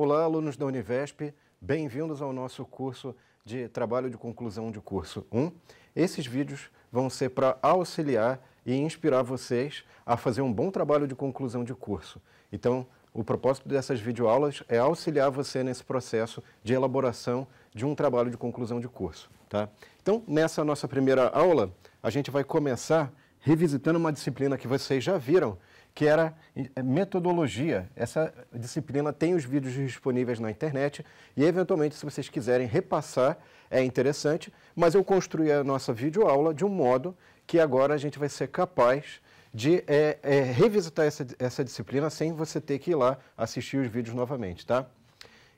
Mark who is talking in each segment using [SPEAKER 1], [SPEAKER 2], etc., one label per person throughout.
[SPEAKER 1] Olá, alunos da Univesp, bem-vindos ao nosso curso de Trabalho de Conclusão de Curso 1. Esses vídeos vão ser para auxiliar e inspirar vocês a fazer um bom trabalho de conclusão de curso. Então, o propósito dessas videoaulas é auxiliar você nesse processo de elaboração de um trabalho de conclusão de curso. Tá? Então, nessa nossa primeira aula, a gente vai começar revisitando uma disciplina que vocês já viram, que era metodologia. Essa disciplina tem os vídeos disponíveis na internet e, eventualmente, se vocês quiserem repassar, é interessante, mas eu construí a nossa videoaula de um modo que agora a gente vai ser capaz de revisitar essa disciplina sem você ter que ir lá assistir os vídeos novamente, tá?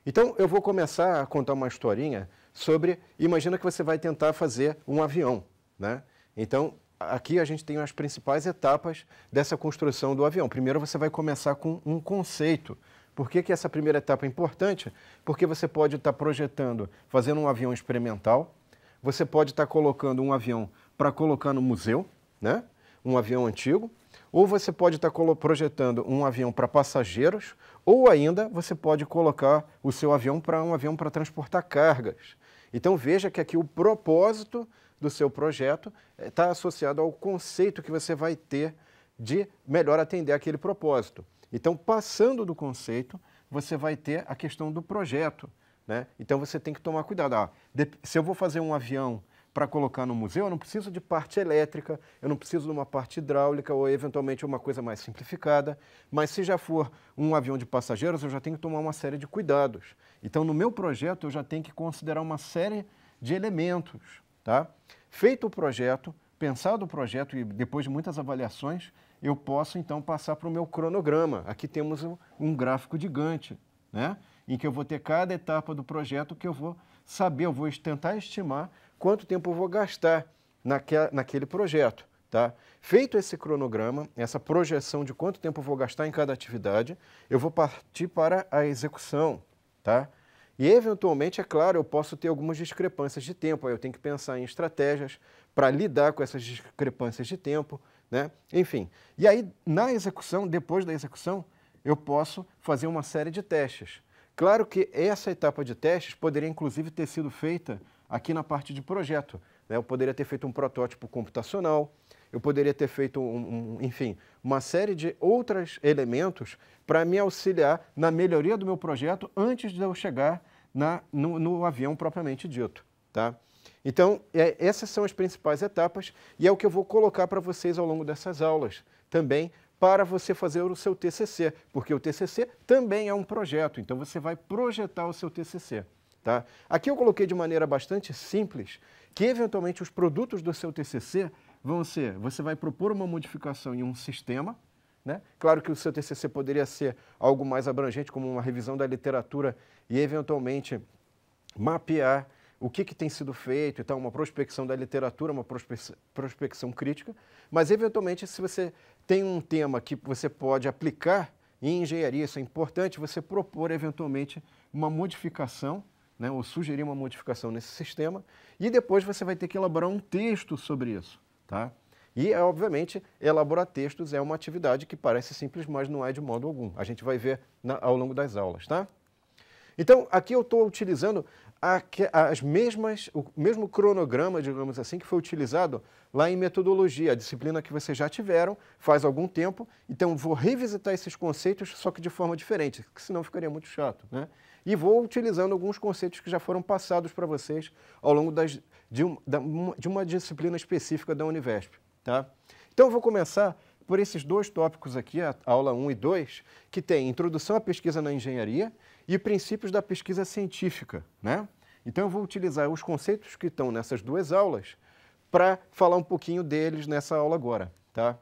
[SPEAKER 1] Então, eu vou começar a contar uma historinha sobre, imagina que você vai tentar fazer um avião, né? Então, aqui a gente tem as principais etapas dessa construção do avião. Primeiro você vai começar com um conceito. Por que essa primeira etapa é importante? Porque você pode estar projetando, fazendo um avião experimental, você pode estar colocando um avião para colocar no museu, né? Um avião antigo, ou você pode estar projetando um avião para passageiros, ou ainda você pode colocar o seu avião para um avião para transportar cargas. Então veja que aqui o propósito do seu projeto está associado ao conceito que você vai ter de melhor atender aquele propósito. Então, passando do conceito, você vai ter a questão do projeto, né? Então, você tem que tomar cuidado. Se eu vou fazer um avião para colocar no museu, eu não preciso de parte elétrica, eu não preciso de uma parte hidráulica ou, eventualmente, uma coisa mais simplificada. Mas, se já for um avião de passageiros, eu já tenho que tomar uma série de cuidados. Então, no meu projeto, eu já tenho que considerar uma série de elementos. Tá? Feito o projeto, pensado o projeto e depois de muitas avaliações, eu posso então passar para o meu cronograma. Aqui temos um gráfico de Gantt, né? Em que eu vou ter cada etapa do projeto que eu vou saber, eu vou tentar estimar quanto tempo eu vou gastar naquele projeto. Tá? Feito esse cronograma, essa projeção de quanto tempo eu vou gastar em cada atividade, eu vou partir para a execução. Tá? E, eventualmente, é claro, eu posso ter algumas discrepâncias de tempo, aí eu tenho que pensar em estratégias para lidar com essas discrepâncias de tempo, né? Enfim. E aí, na execução, depois da execução, eu posso fazer uma série de testes. Claro que essa etapa de testes poderia, inclusive, ter sido feita aqui na parte de projeto, né? Eu poderia ter feito um protótipo computacional, eu poderia ter feito, enfim, uma série de outros elementos para me auxiliar na melhoria do meu projeto antes de eu chegar no avião propriamente dito. Tá? Então, essas são as principais etapas e é o que eu vou colocar para vocês ao longo dessas aulas também para você fazer o seu TCC, porque o TCC também é um projeto, então você vai projetar o seu TCC. Tá? Aqui eu coloquei de maneira bastante simples que, eventualmente, os produtos do seu TCC vão ser, você vai propor uma modificação em um sistema, né? Claro que o seu TCC poderia ser algo mais abrangente, como uma revisão da literatura e, eventualmente, mapear o que tem sido feito, então, uma prospecção da literatura, uma prospecção crítica, mas, eventualmente, se você tem um tema que você pode aplicar em engenharia, isso é importante, você propor, eventualmente, uma modificação, né? Ou sugerir uma modificação nesse sistema, e depois você vai ter que elaborar um texto sobre isso. Tá? E, obviamente, elaborar textos é uma atividade que parece simples, mas não é de modo algum. A gente vai ver ao longo das aulas. Tá? Então, aqui eu estou utilizando o mesmo cronograma, digamos assim, que foi utilizado lá em metodologia, a disciplina que vocês já tiveram faz algum tempo. Então, vou revisitar esses conceitos, só que de forma diferente, porque senão ficaria muito chato, né? E vou utilizando alguns conceitos que já foram passados para vocês ao longo de uma disciplina específica da Univesp. Tá? Então, eu vou começar por esses dois tópicos aqui, a aula 1 e 2, que tem Introdução à Pesquisa na Engenharia e Princípios da Pesquisa Científica. Né? Então, eu vou utilizar os conceitos que estão nessas duas aulas para falar um pouquinho deles nessa aula agora. Tá?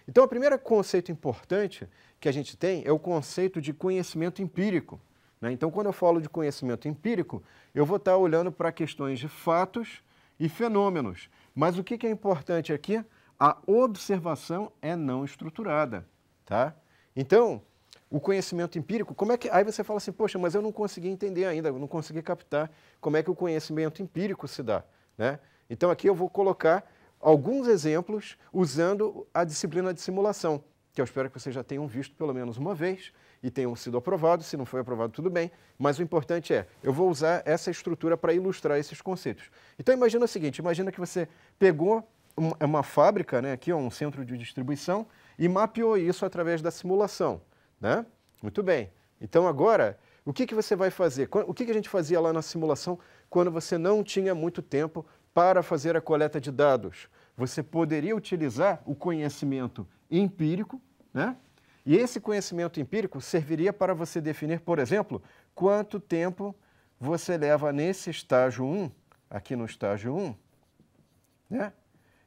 [SPEAKER 1] Então, o primeiro conceito importante que a gente tem é o conceito de conhecimento empírico. Né? Então, quando eu falo de conhecimento empírico, eu vou estar olhando para questões de fatos e fenômenos. Mas o que é importante aqui? A observação é não estruturada. Tá? Então, o conhecimento empírico, como é que... Aí você fala assim, poxa, mas eu não consegui entender ainda, eu não consegui captar como é que o conhecimento empírico se dá. Né? Então, aqui eu vou colocar alguns exemplos usando a disciplina de simulação, que eu espero que vocês já tenham visto pelo menos uma vez, e tenham sido aprovados. Se não foi aprovado, tudo bem. Mas o importante é, eu vou usar essa estrutura para ilustrar esses conceitos. Então imagina o seguinte, imagina que você pegou uma fábrica, né, aqui, um centro de distribuição, e mapeou isso através da simulação, né? Muito bem. Então agora, o que você vai fazer? O que a gente fazia lá na simulação quando você não tinha muito tempo para fazer a coleta de dados? Você poderia utilizar o conhecimento empírico, né? E esse conhecimento empírico serviria para você definir, por exemplo, quanto tempo você leva nesse estágio 1, aqui no estágio 1, né?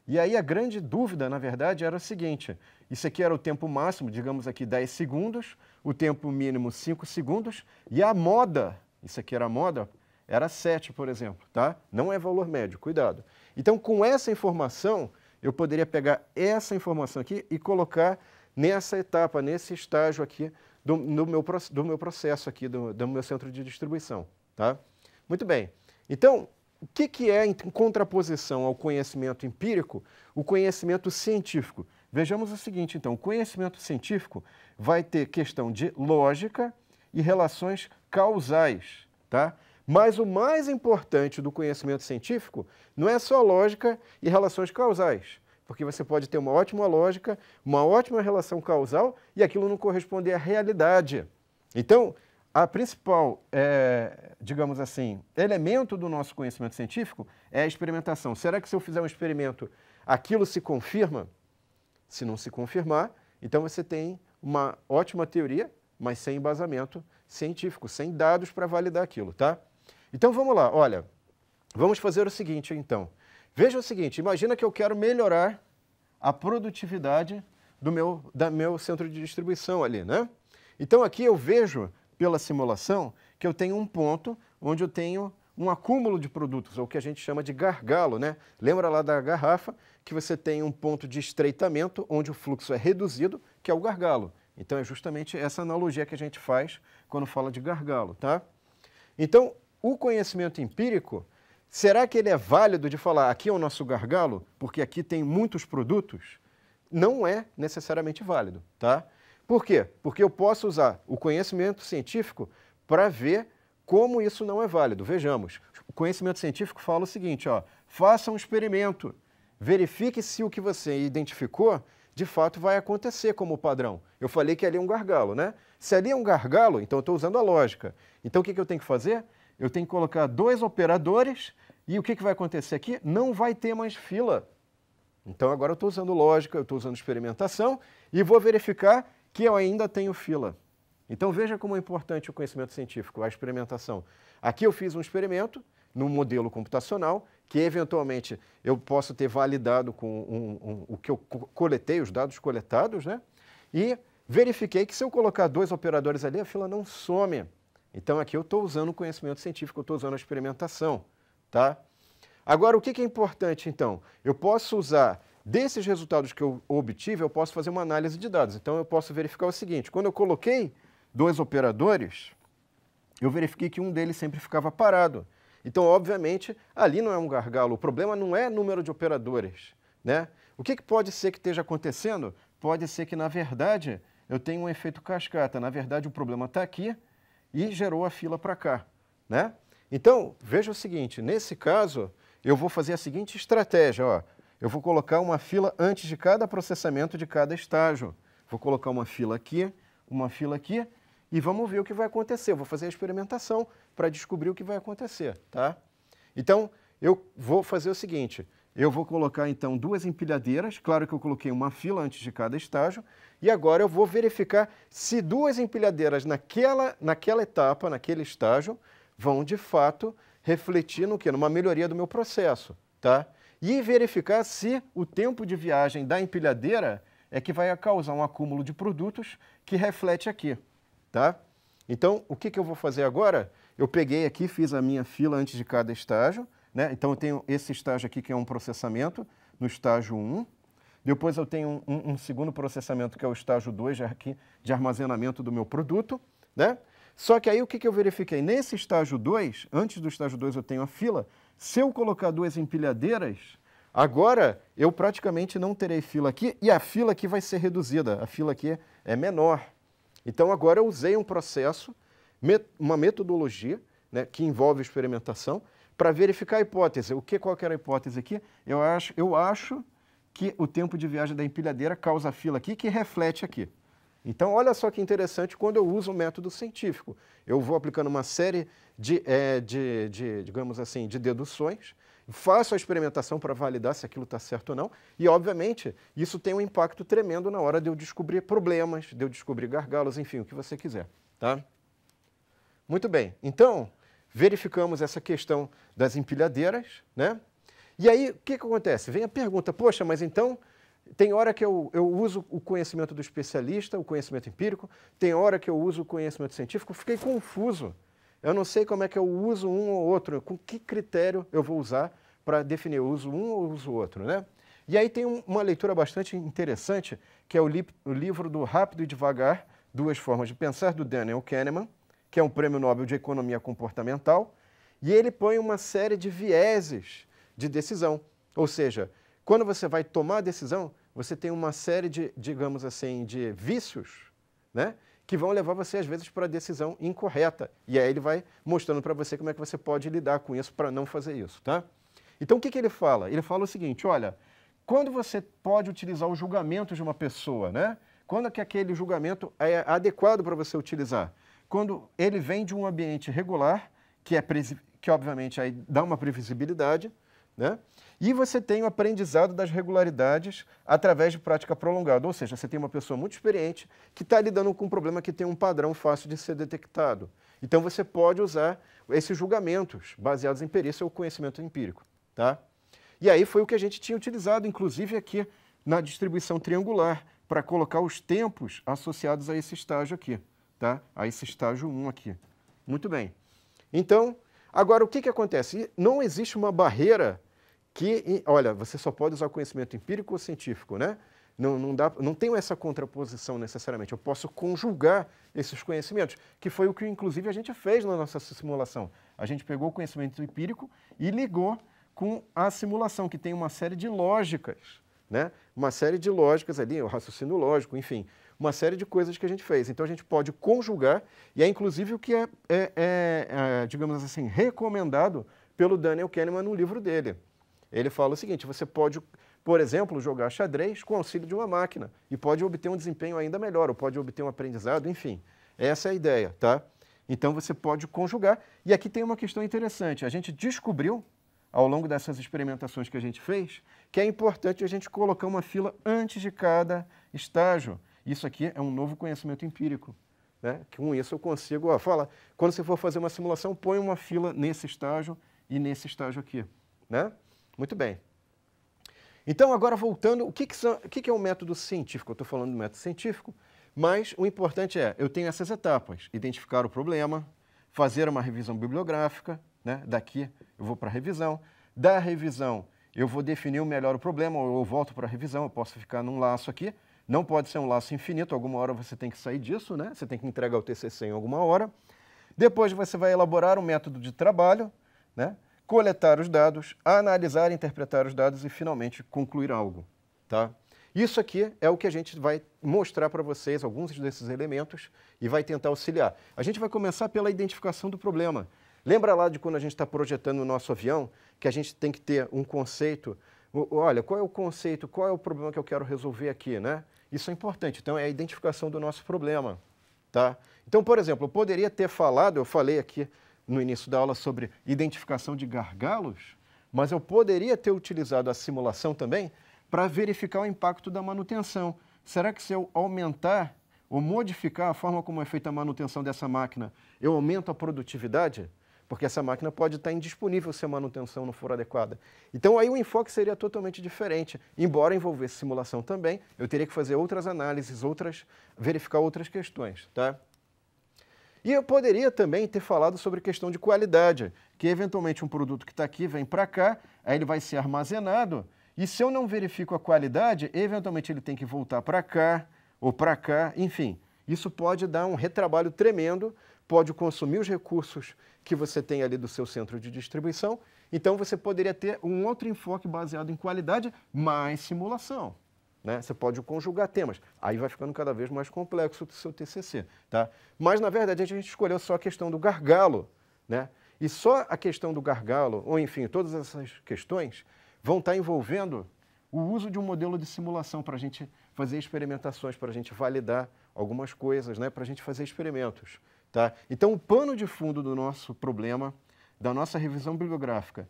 [SPEAKER 1] E aí a grande dúvida, na verdade, era o seguinte, isso aqui era o tempo máximo, digamos aqui 10 segundos, o tempo mínimo 5 segundos, e a moda, isso aqui era a moda, era 7, por exemplo, tá? Não é valor médio, cuidado. Então, com essa informação, eu poderia pegar essa informação aqui e colocar nessa etapa, nesse estágio aqui do meu processo aqui, do meu centro de distribuição, tá? Muito bem. Então, o que é, em contraposição ao conhecimento empírico, o conhecimento científico? Vejamos o seguinte, então, o conhecimento científico vai ter questão de lógica e relações causais, tá? Mas o mais importante do conhecimento científico não é só lógica e relações causais, porque você pode ter uma ótima lógica, uma ótima relação causal e aquilo não corresponder à realidade. Então, a principal, digamos assim, elemento do nosso conhecimento científico é a experimentação. Será que se eu fizer um experimento, aquilo se confirma? Se não se confirmar, então você tem uma ótima teoria, mas sem embasamento científico, sem dados para validar aquilo, tá? Então vamos lá, olha, vamos fazer o seguinte então. Veja o seguinte, imagina que eu quero melhorar a produtividade do meu centro de distribuição ali, né? Então aqui eu vejo pela simulação que eu tenho um ponto onde eu tenho um acúmulo de produtos, ou o que a gente chama de gargalo, né? Lembra lá da garrafa que você tem um ponto de estreitamento onde o fluxo é reduzido, que é o gargalo. Então é justamente essa analogia que a gente faz quando fala de gargalo, tá? Então, o conhecimento empírico, será que ele é válido de falar aqui é o nosso gargalo, porque aqui tem muitos produtos? Não é necessariamente válido, tá? Por quê? Porque eu posso usar o conhecimento científico para ver como isso não é válido. Vejamos, o conhecimento científico fala o seguinte, ó, faça um experimento, verifique se o que você identificou de fato vai acontecer como padrão. Eu falei que ali é um gargalo, né? Se ali é um gargalo, então eu estou usando a lógica. Então o que eu tenho que fazer? Eu tenho que colocar 2 operadores e o que vai acontecer aqui? Não vai ter mais fila. Então agora eu estou usando lógica, eu estou usando experimentação e vou verificar que eu ainda tenho fila. Então veja como é importante o conhecimento científico, a experimentação. Aqui eu fiz um experimento num modelo computacional que eventualmente eu posso ter validado com o que eu coletei, os dados coletados, né? E verifiquei que se eu colocar 2 operadores ali, a fila não some. Então aqui eu estou usando o conhecimento científico, eu estou usando a experimentação, tá? Agora, o que é importante, então? Eu posso usar, desses resultados que eu obtive, eu posso fazer uma análise de dados. Então, eu posso verificar o seguinte, quando eu coloquei 2 operadores, eu verifiquei que um deles sempre ficava parado. Então, obviamente, ali não é um gargalo, o problema não é número de operadores, né? O que pode ser que esteja acontecendo? Pode ser que, na verdade, eu tenha um efeito cascata. Na verdade, o problema está aqui e gerou a fila para cá, né? Então, veja o seguinte, nesse caso, eu vou fazer a seguinte estratégia, ó. Eu vou colocar uma fila antes de cada processamento de cada estágio. Vou colocar uma fila aqui e vamos ver o que vai acontecer. Eu vou fazer a experimentação para descobrir o que vai acontecer, tá? Então, eu vou fazer o seguinte, eu vou colocar então 2 empilhadeiras, claro que eu coloquei uma fila antes de cada estágio, e agora eu vou verificar se 2 empilhadeiras naquela etapa, naquele estágio, vão de fato refletir no quê? Numa melhoria do meu processo, tá? E verificar se o tempo de viagem da empilhadeira é que vai causar um acúmulo de produtos que reflete aqui, tá? Então, o que eu vou fazer agora? Eu peguei aqui, fiz a minha fila antes de cada estágio, né? Então, eu tenho esse estágio aqui que é um processamento, no estágio 1. Depois eu tenho um segundo processamento, que é o estágio 2, aqui, de armazenamento do meu produto, né? Só que aí o que eu verifiquei? Nesse estágio 2, antes do estágio 2 eu tenho a fila, se eu colocar 2 empilhadeiras, agora eu praticamente não terei fila aqui e a fila aqui vai ser reduzida, a fila aqui é menor. Então, agora eu usei um processo, uma metodologia, né, que envolve experimentação, para verificar a hipótese. Qual que era a hipótese aqui? Eu acho que o tempo de viagem da empilhadeira causa fila aqui, que reflete aqui. Então, olha só que interessante quando eu uso o método científico. Eu vou aplicando uma série digamos assim, de deduções, faço a experimentação para validar se aquilo está certo ou não, e, obviamente, isso tem um impacto tremendo na hora de eu descobrir problemas, de eu descobrir gargalos, enfim, o que você quiser, tá? Muito bem. Então, verificamos essa questão das empilhadeiras, né? E aí, o que acontece? Vem a pergunta, poxa, mas então, tem hora que eu uso o conhecimento do especialista, o conhecimento empírico, tem hora que eu uso o conhecimento científico, fiquei confuso. Eu não sei como é que eu uso um ou outro, com que critério eu vou usar para definir, eu uso um ou uso outro, né? E aí tem uma leitura bastante interessante, que é o livro do Rápido e Devagar, Duas Formas de Pensar, do Daniel Kahneman, que é um prêmio Nobel de Economia Comportamental, e ele põe uma série de vieses de decisão. Ou seja, quando você vai tomar a decisão, você tem uma série de, digamos assim, de vícios, né, que vão levar você, às vezes, para a decisão incorreta. E aí ele vai mostrando para você como é que você pode lidar com isso para não fazer isso, tá? Então, o que ele fala? Ele fala o seguinte, olha, quando você pode utilizar o julgamento de uma pessoa, né? Quando é que aquele julgamento é adequado para você utilizar? Quando ele vem de um ambiente regular, que obviamente aí dá uma previsibilidade, né? E você tem o aprendizado das regularidades através de prática prolongada, ou seja, você tem uma pessoa muito experiente que está lidando com um problema que tem um padrão fácil de ser detectado. Então você pode usar esses julgamentos baseados em perícia ou conhecimento empírico, tá? E aí foi o que a gente tinha utilizado, inclusive aqui na distribuição triangular, para colocar os tempos associados a esse estágio aqui, tá? A esse estágio 1 aqui. Muito bem. Então, agora o que acontece? Não existe uma barreira que, olha, você só pode usar o conhecimento empírico ou científico, né? Não tenho essa contraposição necessariamente. Eu posso conjugar esses conhecimentos, que foi o que, inclusive, a gente fez na nossa simulação. A gente pegou o conhecimento empírico e ligou com a simulação, que tem uma série de lógicas, né? Uma série de lógicas ali, o raciocínio lógico, enfim, uma série de coisas que a gente fez. Então, a gente pode conjugar, e é, inclusive, o que digamos assim, recomendado pelo Daniel Kahneman no livro dele. Ele fala o seguinte, você pode, por exemplo, jogar xadrez com auxílio de uma máquina e pode obter um desempenho ainda melhor, ou pode obter um aprendizado, enfim. Essa é a ideia, tá? Então você pode conjugar. E aqui tem uma questão interessante. A gente descobriu, ao longo dessas experimentações que a gente fez, que é importante a gente colocar uma fila antes de cada estágio. Isso aqui é um novo conhecimento empírico, né? Com isso eu consigo, quando você for fazer uma simulação, põe uma fila nesse estágio e nesse estágio aqui, né? Muito bem. Então, agora voltando, o que é um método científico? Eu estou falando do método científico, mas o importante é, eu tenho essas etapas, identificar o problema, fazer uma revisão bibliográfica, né? Daqui eu vou para a revisão, da revisão eu vou definir melhor o problema, ou eu volto para a revisão, eu posso ficar num laço aqui, não pode ser um laço infinito, alguma hora você tem que sair disso, né? Você tem que entregar o TCC em alguma hora. Depois você vai elaborar um método de trabalho, né? Coletar os dados, analisar e interpretar os dados e, finalmente, concluir algo, tá? Isso aqui é o que a gente vai mostrar para vocês, alguns desses elementos, e vai tentar auxiliar. A gente vai começar pela identificação do problema. Lembra lá de quando a gente está projetando o nosso avião, que a gente tem que ter um conceito, olha, qual é o conceito, qual é o problema que eu quero resolver aqui, né? Isso é importante, então é a identificação do nosso problema, tá? Então, por exemplo, eu poderia ter falado, eu falei aqui, no início da aula sobre identificação de gargalos, mas eu poderia ter utilizado a simulação também para verificar o impacto da manutenção. Será que se eu aumentar ou modificar a forma como é feita a manutenção dessa máquina, eu aumento a produtividade? Porque essa máquina pode estar indisponível se a manutenção não for adequada. Então aí o enfoque seria totalmente diferente. Embora envolvesse simulação também, eu teria que fazer outras análises, verificar outras questões, tá? E eu poderia também ter falado sobre questão de qualidade, que eventualmente um produto que está aqui vem para cá, aí ele vai ser armazenado, e se eu não verifico a qualidade, eventualmente ele tem que voltar para cá, ou para cá, enfim. Isso pode dar um retrabalho tremendo, pode consumir os recursos que você tem ali do seu centro de distribuição, então você poderia ter um outro enfoque baseado em qualidade, mais simulação, né? Você pode conjugar temas. Aí vai ficando cada vez mais complexo o seu TCC, tá? Mas, na verdade, a gente escolheu só a questão do gargalo, né? E só a questão do gargalo, ou enfim, todas essas questões, vão estar envolvendo o uso de um modelo de simulação para a gente fazer experimentações, para a gente validar algumas coisas, né? Para a gente fazer experimentos, tá? Então, o pano de fundo do nosso problema, da nossa revisão bibliográfica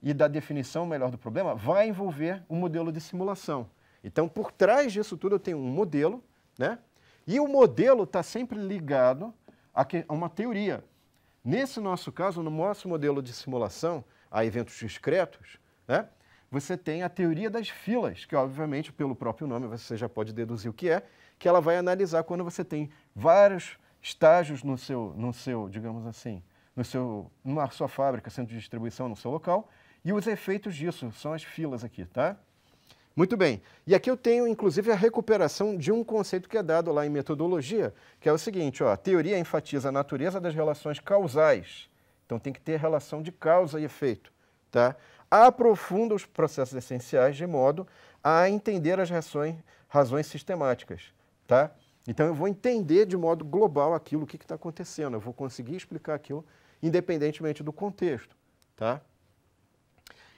[SPEAKER 1] e da definição melhor do problema, vai envolver um modelo de simulação. Então, por trás disso tudo, eu tenho um modelo, né? E o modelo está sempre ligado a uma teoria. Nesse nosso caso, no nosso modelo de simulação, a eventos discretos, né? Você tem a teoria das filas, que obviamente, pelo próprio nome, você já pode deduzir o que é, que ela vai analisar quando você tem vários estágios no seu, digamos assim, na sua fábrica, centro de distribuição, no seu local, e os efeitos disso são as filas aqui, tá? Muito bem. E aqui eu tenho, inclusive, a recuperação de um conceito que é dado lá em metodologia, que é o seguinte, ó, a teoria enfatiza a natureza das relações causais. Então, tem que ter relação de causa e efeito, tá? Aprofunda os processos essenciais de modo a entender as razões sistemáticas, tá? Então, eu vou entender de modo global aquilo, o que está acontecendo. Eu vou conseguir explicar aquilo independentemente do contexto, tá?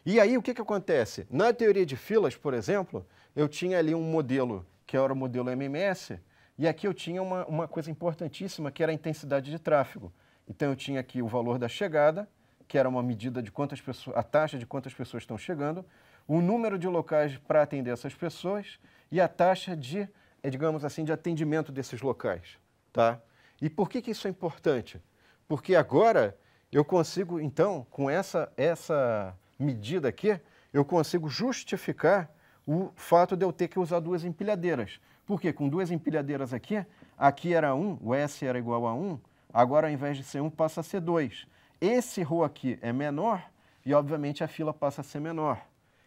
[SPEAKER 1] E aí, o que acontece? Na teoria de filas, por exemplo, eu tinha ali um modelo, que era o modelo MMS, e aqui eu tinha uma coisa importantíssima, que era a intensidade de tráfego. Então, eu tinha aqui o valor da chegada, que era uma medida de quantas pessoas, a taxa de quantas pessoas estão chegando, o número de locais para atender essas pessoas e a taxa de, digamos assim, de atendimento desses locais, tá? E por que isso é importante? Porque agora eu consigo, então, com essa medida aqui, eu consigo justificar o fato de eu ter que usar duas empilhadeiras. Por quê? Com duas empilhadeiras aqui era 1, o S era igual a 1, agora ao invés de ser 1 passa a ser 2. Esse ρ aqui é menor e, obviamente, a fila passa a ser menor.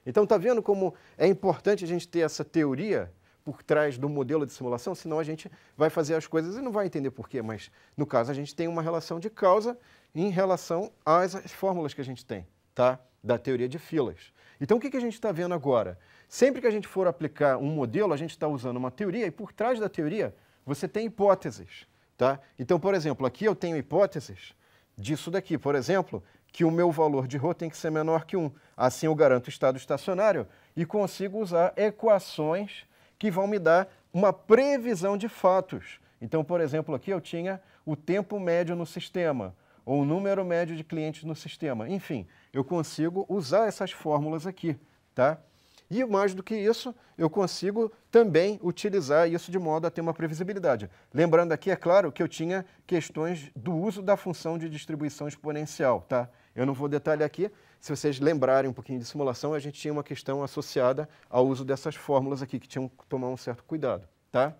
[SPEAKER 1] Então, está vendo como é importante a gente ter essa teoria por trás do modelo de simulação? Senão a gente vai fazer as coisas e não vai entender por quê, mas, no caso, a gente tem uma relação de causa em relação às fórmulas que a gente tem, tá? Da teoria de filas. Então, o que a gente está vendo agora? Sempre que a gente for aplicar um modelo, a gente está usando uma teoria e, por trás da teoria, você tem hipóteses, tá? Então, por exemplo, aqui eu tenho hipóteses disso daqui, por exemplo, que o meu valor de ρ tem que ser menor que 1. Assim eu garanto o estado estacionário e consigo usar equações que vão me dar uma previsão de fatos. Então, por exemplo, aqui eu tinha o tempo médio no sistema, ou o número médio de clientes no sistema. Enfim, eu consigo usar essas fórmulas aqui, tá? E mais do que isso, eu consigo também utilizar isso de modo a ter uma previsibilidade. Lembrando aqui, é claro, que eu tinha questões do uso da função de distribuição exponencial, tá? Eu não vou detalhar aqui. Se vocês lembrarem um pouquinho de simulação, a gente tinha uma questão associada ao uso dessas fórmulas aqui, que tinham que tomar um certo cuidado, tá?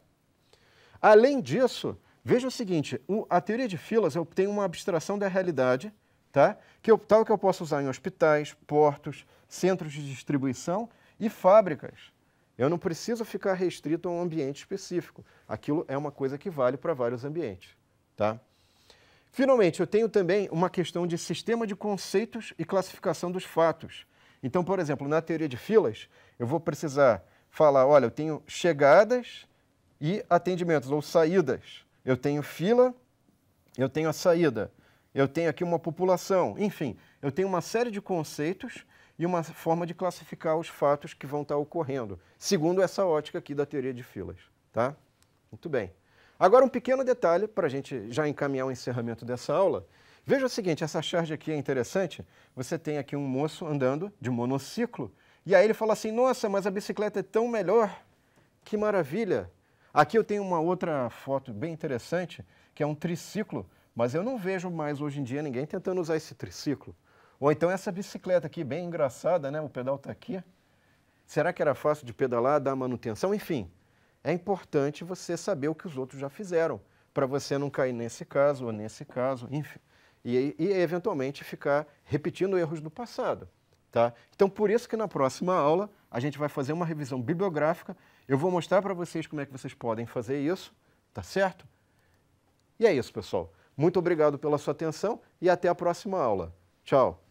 [SPEAKER 1] Além disso, veja o seguinte, a teoria de filas, eu tenho uma abstração da realidade, tá? Tal que eu posso usar em hospitais, portos, centros de distribuição e fábricas. Eu não preciso ficar restrito a um ambiente específico. Aquilo é uma coisa que vale para vários ambientes, tá? Finalmente, eu tenho também uma questão de sistema de conceitos e classificação dos fatos. Então, por exemplo, na teoria de filas, eu vou precisar falar, olha, eu tenho chegadas e atendimentos, ou saídas. Eu tenho fila, eu tenho a saída, eu tenho aqui uma população. Enfim, eu tenho uma série de conceitos e uma forma de classificar os fatos que vão estar ocorrendo, segundo essa ótica aqui da teoria de filas, tá? Muito bem. Agora, um pequeno detalhe para a gente já encaminhar o encerramento dessa aula. Veja o seguinte, essa charge aqui é interessante. Você tem aqui um moço andando de monociclo, e aí ele fala assim, nossa, mas a bicicleta é tão melhor, que maravilha. Aqui eu tenho uma outra foto bem interessante, que é um triciclo, mas eu não vejo mais hoje em dia ninguém tentando usar esse triciclo. Ou então essa bicicleta aqui, bem engraçada, né? O pedal está aqui. Será que era fácil de pedalar, dar manutenção? Enfim, é importante você saber o que os outros já fizeram, para você não cair nesse caso ou nesse caso, enfim. E eventualmente ficar repetindo erros do passado, tá? Então, por isso que na próxima aula a gente vai fazer uma revisão bibliográfica. Eu vou mostrar para vocês como é que vocês podem fazer isso, tá certo? E é isso, pessoal. Muito obrigado pela sua atenção e até a próxima aula. Tchau!